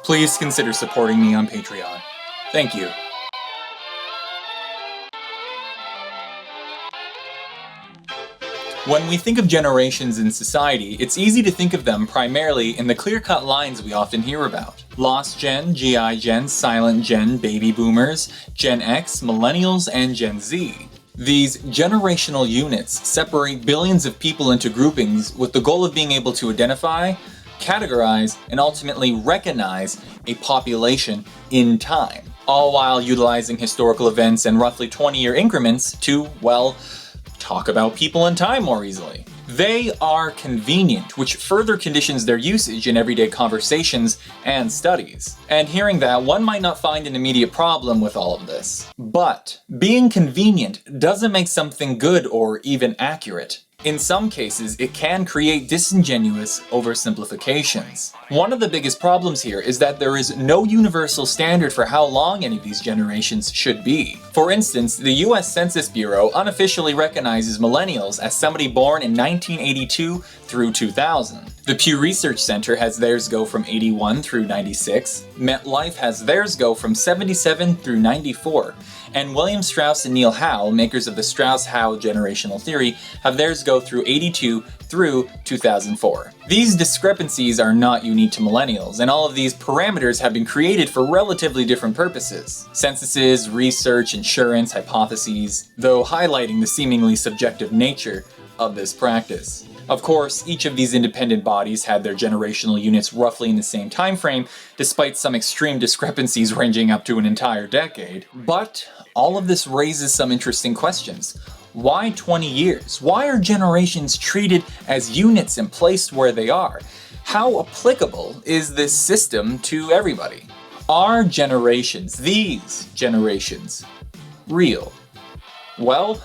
please consider supporting me on Patreon. Thank you. When we think of generations in society, it's easy to think of them primarily in the clear-cut lines we often hear about. Lost Gen, GI Gen, Silent Gen, Baby Boomers, Gen X, Millennials, and Gen Z. These generational units separate billions of people into groupings with the goal of being able to identify, categorize, and ultimately recognize a population in time, all while utilizing historical events and roughly 20-year increments to, well, talk about people in time more easily. They are convenient, which further conditions their usage in everyday conversations and studies. And hearing that, one might not find an immediate problem with all of this. But being convenient doesn't make something good or even accurate. In some cases, it can create disingenuous oversimplifications. One of the biggest problems here is that there is no universal standard for how long any of these generations should be. For instance, the US Census Bureau unofficially recognizes millennials as somebody born in 1982 through 2000. The Pew Research Center has theirs go from 81 through 96, MetLife has theirs go from 77 through 94, and William Strauss and Neil Howe, makers of the Strauss-Howe generational theory, have theirs go through 82 through 2004. These discrepancies are not unique to millennials, and all of these parameters have been created for relatively different purposes. Censuses, research, insurance, hypotheses, though highlighting the seemingly subjective nature of this practice. Of course, each of these independent bodies had their generational units roughly in the same time frame, despite some extreme discrepancies ranging up to an entire decade. But all of this raises some interesting questions. Why 20 years? Why are generations treated as units and placed where they are? How applicable is this system to everybody? Are generations, these generations, real? Well,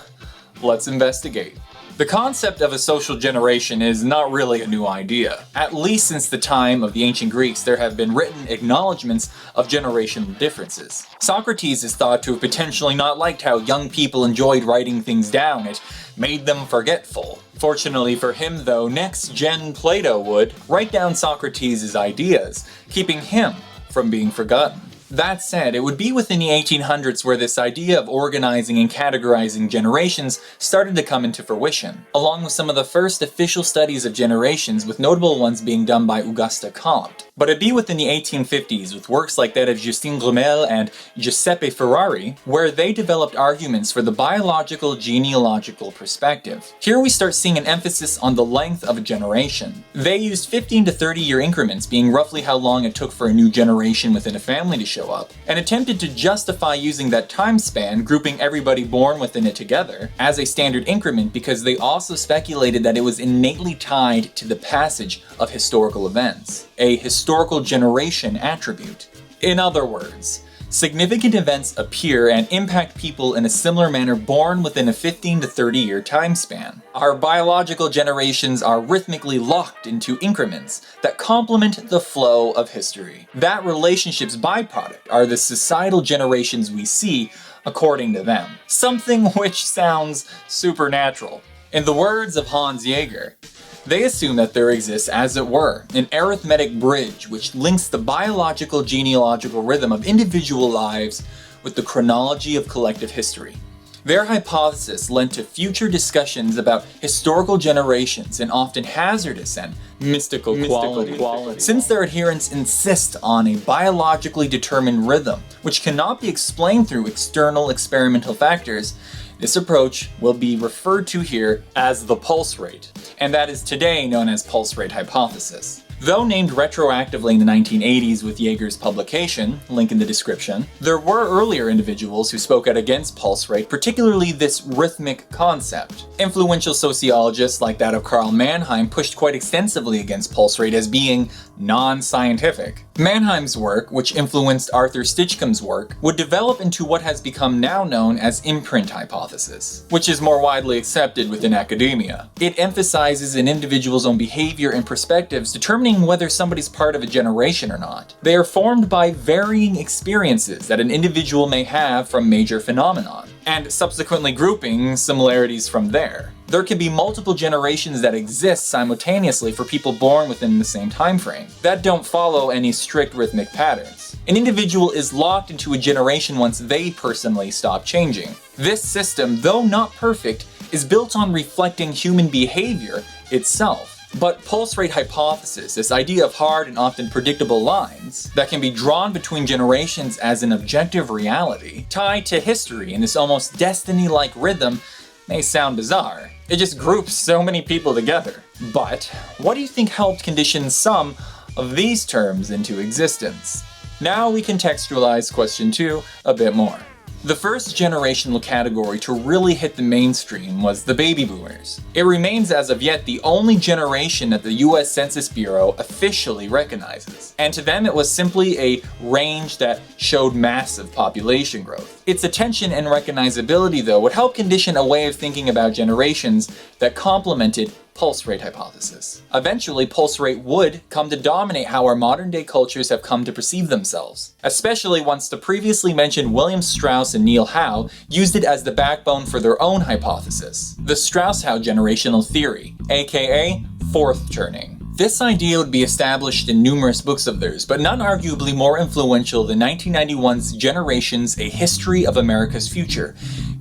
let's investigate. The concept of a social generation is not really a new idea. At least since the time of the ancient Greeks, there have been written acknowledgments of generational differences. Socrates is thought to have potentially not liked how young people enjoyed writing things down. It made them forgetful. Fortunately for him, though, next-gen Plato would write down Socrates' ideas, keeping him from being forgotten. That said, it would be within the 1800s where this idea of organizing and categorizing generations started to come into fruition, along with some of the first official studies of generations, with notable ones being done by Auguste Comte. But it'd be within the 1850s, with works like that of Justin Grummel and Giuseppe Ferrari, where they developed arguments for the biological genealogical perspective. Here we start seeing an emphasis on the length of a generation. They used 15 to 30-year increments, being roughly how long it took for a new generation within a family to show up, and attempted to justify using that time span, grouping everybody born within it together, as a standard increment, because they also speculated that it was innately tied to the passage of historical events, a historical generation attribute. In other words, significant events appear and impact people in a similar manner born within a 15 to 30-year time span. Our biological generations are rhythmically locked into increments that complement the flow of history. That relationship's byproduct are the societal generations we see according to them. Something which sounds supernatural. In the words of Hans Jaeger, they assume that there exists, as it were, an arithmetic bridge which links the biological genealogical rhythm of individual lives with the chronology of collective history. Their hypothesis led to future discussions about historical generations and often hazardous and mystical quality. Since their adherents insist on a biologically determined rhythm, which cannot be explained through external experimental factors, this approach will be referred to here as the pulse rate, and that is today known as pulse rate hypothesis. Though named retroactively in the 1980s with Jaeger's publication, link in the description, there were earlier individuals who spoke out against pulse rate, particularly this rhythmic concept. Influential sociologists like that of Karl Mannheim pushed quite extensively against pulse rate as being non-scientific. Mannheim's work, which influenced Arthur Stinchcom's work, would develop into what has become now known as imprint hypothesis, which is more widely accepted within academia. It emphasizes an individual's own behavior and perspectives, determining whether somebody's part of a generation or not. They are formed by varying experiences that an individual may have from major phenomenon, and subsequently grouping similarities from there. There can be multiple generations that exist simultaneously for people born within the same time frame, that don't follow any strict rhythmic patterns. An individual is locked into a generation once they personally stop changing. This system, though not perfect, is built on reflecting human behavior itself. But pulse rate hypothesis, this idea of hard and often predictable lines that can be drawn between generations as an objective reality, tied to history in this almost destiny-like rhythm, may sound bizarre. It just groups so many people together. But what do you think helped condition some of these terms into existence? Now we contextualize question 2 a bit more. The first generational category to really hit the mainstream was the baby boomers. It remains as of yet the only generation that the US Census Bureau officially recognizes. And to them it was simply a range that showed massive population growth. Its attention and recognizability though would help condition a way of thinking about generations that complemented pulse rate hypothesis. Eventually, pulse rate would come to dominate how our modern day cultures have come to perceive themselves, especially once the previously mentioned William Strauss and Neil Howe used it as the backbone for their own hypothesis, the Strauss-Howe generational theory, aka fourth turning. This idea would be established in numerous books of theirs, but none arguably more influential than 1991's Generations: A History of America's Future,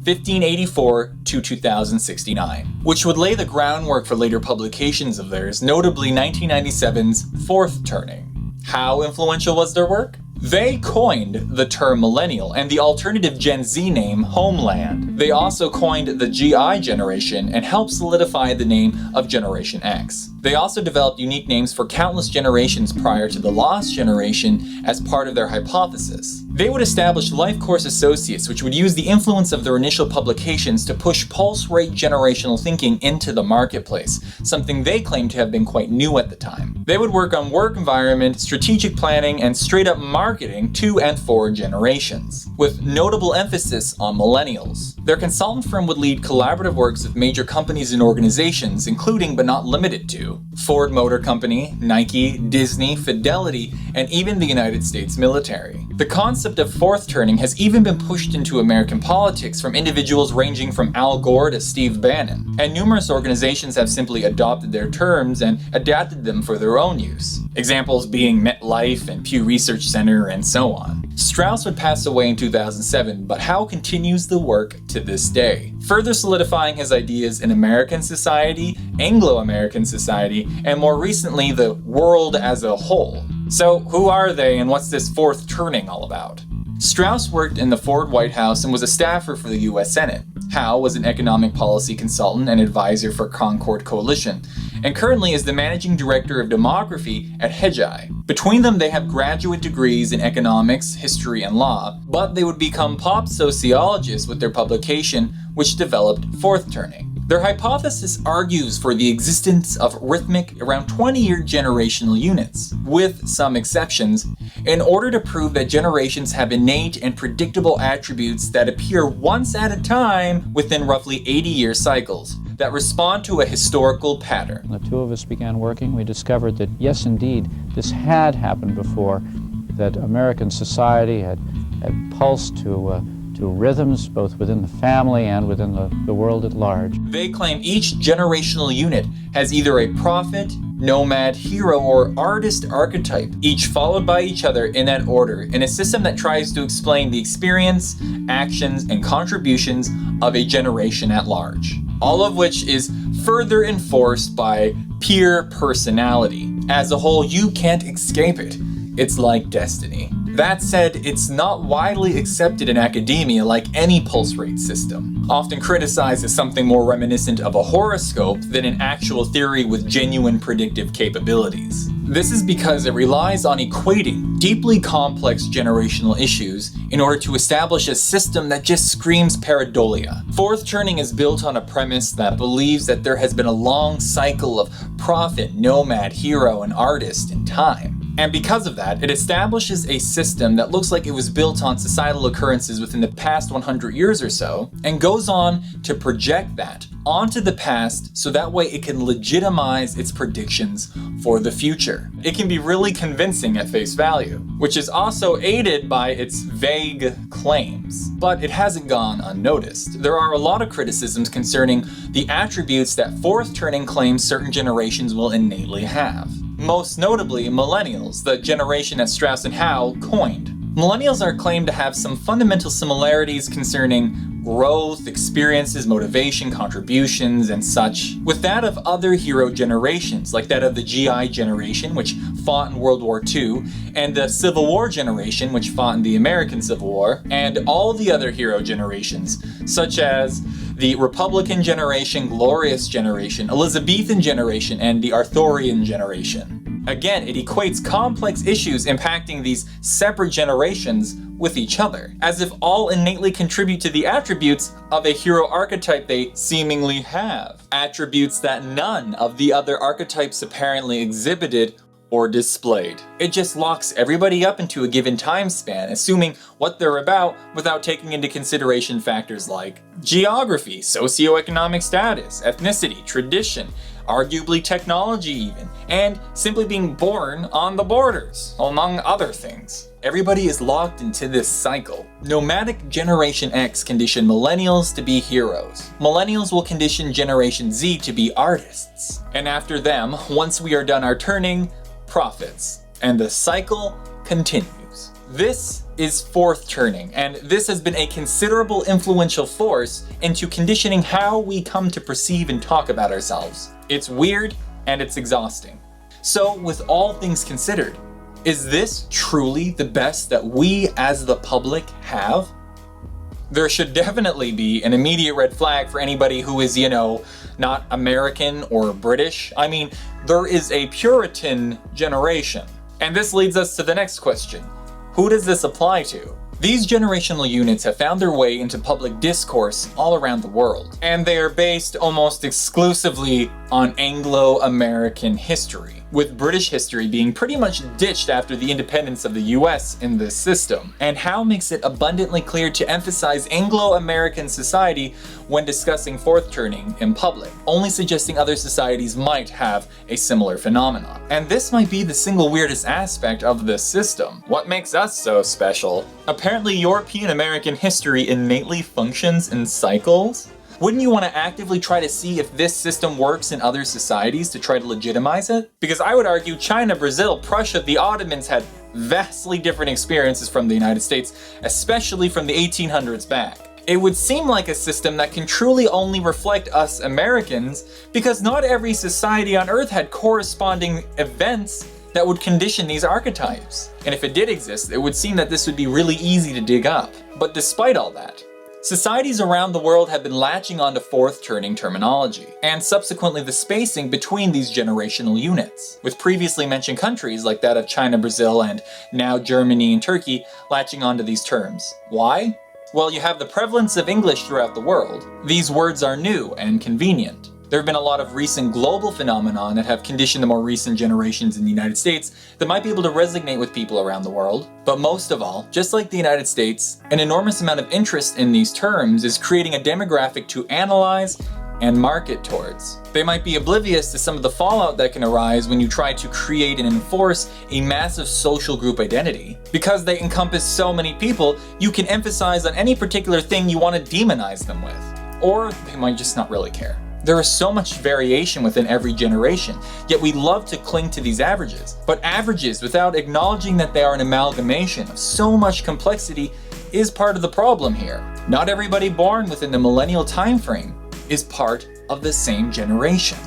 1584 to 2069, which would lay the groundwork for later publications of theirs, notably 1997's Fourth Turning. How influential was their work? They coined the term millennial and the alternative Gen Z name Homeland. They also coined the GI generation and helped solidify the name of Generation X. They also developed unique names for countless generations prior to the Lost Generation as part of their hypothesis. They would establish Life Course Associates, which would use the influence of their initial publications to push pulse rate generational thinking into the marketplace, something they claimed to have been quite new at the time. They would work on work environment, strategic planning, and straight up marketing to and for generations, with notable emphasis on millennials. Their consultant firm would lead collaborative works with major companies and organizations, including but not limited to Ford Motor Company, Nike, Disney, Fidelity, and even the United States military. The concept of fourth turning has even been pushed into American politics from individuals ranging from Al Gore to Steve Bannon, and numerous organizations have simply adopted their terms and adapted them for their own use. Examples being MetLife and Pew Research Center and so on. Strauss would pass away in 2007, but Howe continues the work to this day, further solidifying his ideas in American society, Anglo-American society, and more recently the world as a whole. So who are they and what's this fourth turning all about? Strauss worked in the Ford White House and was a staffer for the US Senate. Howe was an economic policy consultant and advisor for Concord Coalition, and currently is the managing director of demography at Hedgeye. Between them, they have graduate degrees in economics, history, and law, but they would become pop sociologists with their publication, which developed Fourth Turning. Their hypothesis argues for the existence of rhythmic, around 20-year generational units, with some exceptions, in order to prove that generations have innate and predictable attributes that appear once at a time within roughly 80-year cycles that respond to a historical pattern. The two of us began working. We discovered that, yes, indeed, this had happened before, that American society had pulsed to rhythms both within the family and within the world at large. They claim each generational unit has either a prophet, nomad, hero, or artist archetype, each followed by each other in that order, in a system that tries to explain the experience, actions, and contributions of a generation at large. All of which is further enforced by peer personality. As a whole, you can't escape it. It's like destiny. That said, it's not widely accepted in academia like any pulse rate system, often criticized as something more reminiscent of a horoscope than an actual theory with genuine predictive capabilities. This is because it relies on equating deeply complex generational issues in order to establish a system that just screams pareidolia. Fourth turning is built on a premise that believes that there has been a long cycle of prophet, nomad, hero, and artist in time. And because of that, it establishes a system that looks like it was built on societal occurrences within the past 100 years or so, and goes on to project that onto the past so that way it can legitimize its predictions for the future. It can be really convincing at face value, which is also aided by its vague claims. But it hasn't gone unnoticed. There are a lot of criticisms concerning the attributes that fourth turning claims certain generations will innately have. Most notably, millennials, the generation that Strauss and Howe coined. Millennials are claimed to have some fundamental similarities concerning growth, experiences, motivation, contributions, and such, with that of other hero generations, like that of the GI generation, which fought in World War II, and the Civil War generation, which fought in the American Civil War, and all the other hero generations, such as the Republican generation, Glorious generation, Elizabethan generation, and the Arthurian generation. Again, it equates complex issues impacting these separate generations with each other, as if all innately contribute to the attributes of a hero archetype they seemingly have, attributes that none of the other archetypes apparently exhibited or displayed. It just locks everybody up into a given time span, assuming what they're about without taking into consideration factors like geography, socioeconomic status, ethnicity, tradition, arguably technology even, and simply being born on the borders, among other things. Everybody is locked into this cycle. Nomadic Generation X condition millennials to be heroes. Millennials will condition Generation Z to be artists. And after them, once we are done our turning, prophets. And the cycle continues. This is fourth turning, and this has been a considerable influential force into conditioning how we come to perceive and talk about ourselves. It's weird and it's exhausting. So, with all things considered, is this truly the best that we as the public have? There should definitely be an immediate red flag for anybody who is, not American or British. I mean, there is a Puritan generation. And this leads us to the next question. Who does this apply to? These generational units have found their way into public discourse all around the world, and they are based almost exclusively on Anglo-American history, with British history being pretty much ditched after the independence of the US in this system. And Howe makes it abundantly clear to emphasize Anglo-American society when discussing fourth turning in public, only suggesting other societies might have a similar phenomenon. And this might be the single weirdest aspect of this system. What makes us so special? Apparently European American history innately functions in cycles? Wouldn't you want to actively try to see if this system works in other societies to try to legitimize it? Because I would argue China, Brazil, Prussia, the Ottomans had vastly different experiences from the United States, especially from the 1800s back. It would seem like a system that can truly only reflect us Americans, because not every society on Earth had corresponding events that would condition these archetypes. And if it did exist, it would seem that this would be really easy to dig up. But despite all that, societies around the world have been latching onto fourth turning terminology, and subsequently the spacing between these generational units, with previously mentioned countries like that of China, Brazil, and now Germany and Turkey latching onto these terms. Why? Well, you have the prevalence of English throughout the world. These words are new and convenient. There have been a lot of recent global phenomena that have conditioned the more recent generations in the United States that might be able to resonate with people around the world. But most of all, just like the United States, an enormous amount of interest in these terms is creating a demographic to analyze and market towards. They might be oblivious to some of the fallout that can arise when you try to create and enforce a massive social group identity. Because they encompass so many people, you can emphasize on any particular thing you want to demonize them with. Or they might just not really care. There is so much variation within every generation, yet we love to cling to these averages. But averages, without acknowledging that they are an amalgamation of so much complexity, is part of the problem here. Not everybody born within the millennial time frame is part of the same generation.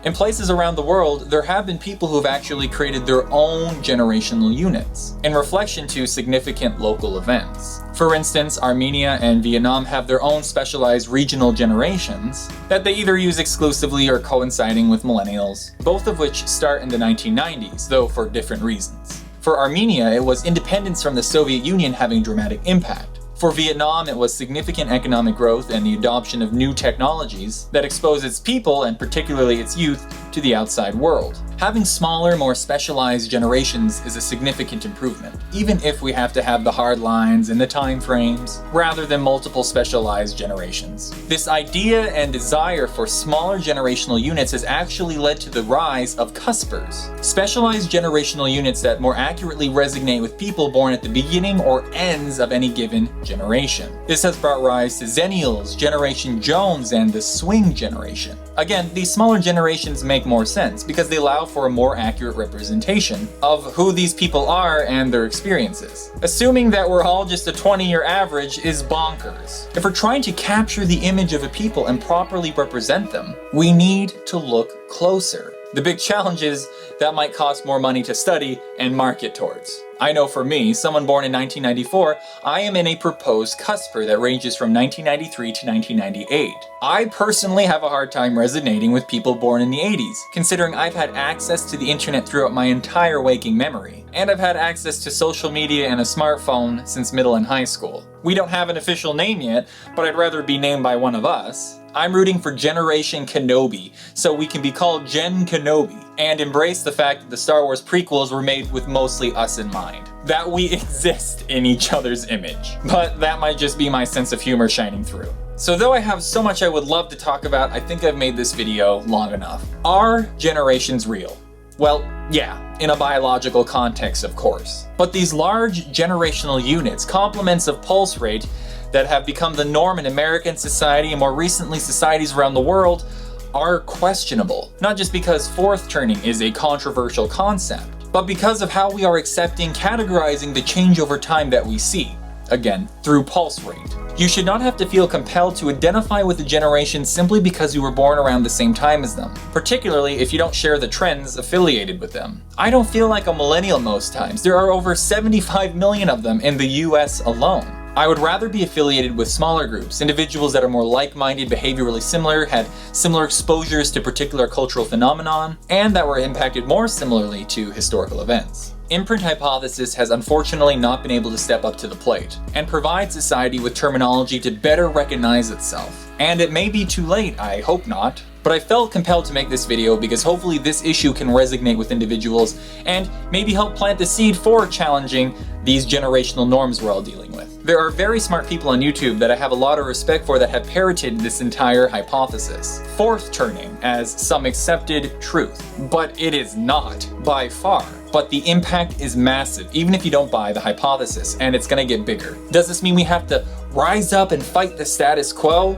In places around the world, there have been people who have actually created their own generational units in reflection to significant local events. For instance, Armenia and Vietnam have their own specialized regional generations that they either use exclusively or coinciding with millennials, both of which start in the 1990s, though for different reasons. For Armenia, it was independence from the Soviet Union having dramatic impact. For Vietnam, it was significant economic growth and the adoption of new technologies that exposed its people, and particularly its youth, to the outside world. Having smaller, more specialized generations is a significant improvement, even if we have to have the hard lines and the time frames, rather than multiple specialized generations. This idea and desire for smaller generational units has actually led to the rise of cuspers, specialized generational units that more accurately resonate with people born at the beginning or ends of any given generation. This has brought rise to Zennials, Generation Jones, and the Swing generation. Again, these smaller generations make more sense because they allow for a more accurate representation of who these people are and their experiences. Assuming that we're all just a 20-year average is bonkers. If we're trying to capture the image of a people and properly represent them, we need to look closer. The big challenge is that might cost more money to study and market towards. I know for me, someone born in 1994, I am in a proposed cusper that ranges from 1993 to 1998. I personally have a hard time resonating with people born in the 80s, considering I've had access to the internet throughout my entire waking memory, and I've had access to social media and a smartphone since middle and high school. We don't have an official name yet, but I'd rather be named by one of us. I'm rooting for Generation Kenobi, so we can be called Gen Kenobi, and embrace the fact that the Star Wars prequels were made with mostly us in mind. That we exist in each other's image. But that might just be my sense of humor shining through. So though I have so much I would love to talk about, I think I've made this video long enough. Are generations real? Well, yeah, in a biological context, of course. But these large generational units, complements of pulse rate, that have become the norm in American society and more recently societies around the world, are questionable. Not just because fourth turning is a controversial concept, but because of how we are accepting, categorizing the change over time that we see. Again, through pulse rate. You should not have to feel compelled to identify with a generation simply because you were born around the same time as them, particularly if you don't share the trends affiliated with them. I don't feel like a millennial most times. There are over 75 million of them in the US alone. I would rather be affiliated with smaller groups, individuals that are more like-minded, behaviorally similar, had similar exposures to particular cultural phenomenon, and that were impacted more similarly to historical events. Imprint hypothesis has unfortunately not been able to step up to the plate, and provide society with terminology to better recognize itself. And it may be too late, I hope not, but I felt compelled to make this video because hopefully this issue can resonate with individuals and maybe help plant the seed for challenging these generational norms we're all dealing with. There are very smart people on YouTube that I have a lot of respect for that have parroted this entire hypothesis. Fourth turning as some accepted truth, but it is not, by far. But the impact is massive, even if you don't buy the hypothesis, and it's gonna get bigger. Does this mean we have to rise up and fight the status quo?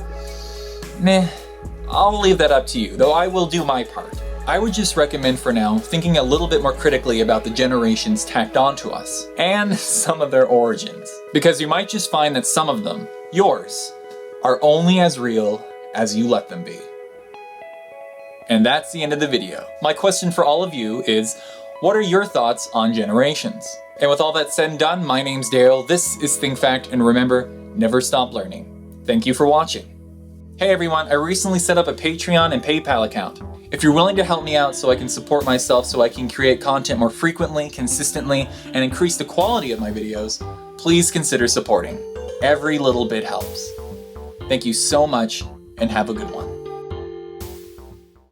Meh, I'll leave that up to you, though I will do my part. I would just recommend for now thinking a little bit more critically about the generations tacked onto us, and some of their origins. Because you might just find that some of them, yours, are only as real as you let them be. And that's the end of the video. My question for all of you is, what are your thoughts on generations? And with all that said and done, my name's Dale, this is Think Fact, and remember, never stop learning. Thank you for watching. Hey everyone, I recently set up a Patreon and PayPal account. If you're willing to help me out so I can support myself so I can create content more frequently, consistently, and increase the quality of my videos, please consider supporting. Every little bit helps. Thank you so much, and have a good one.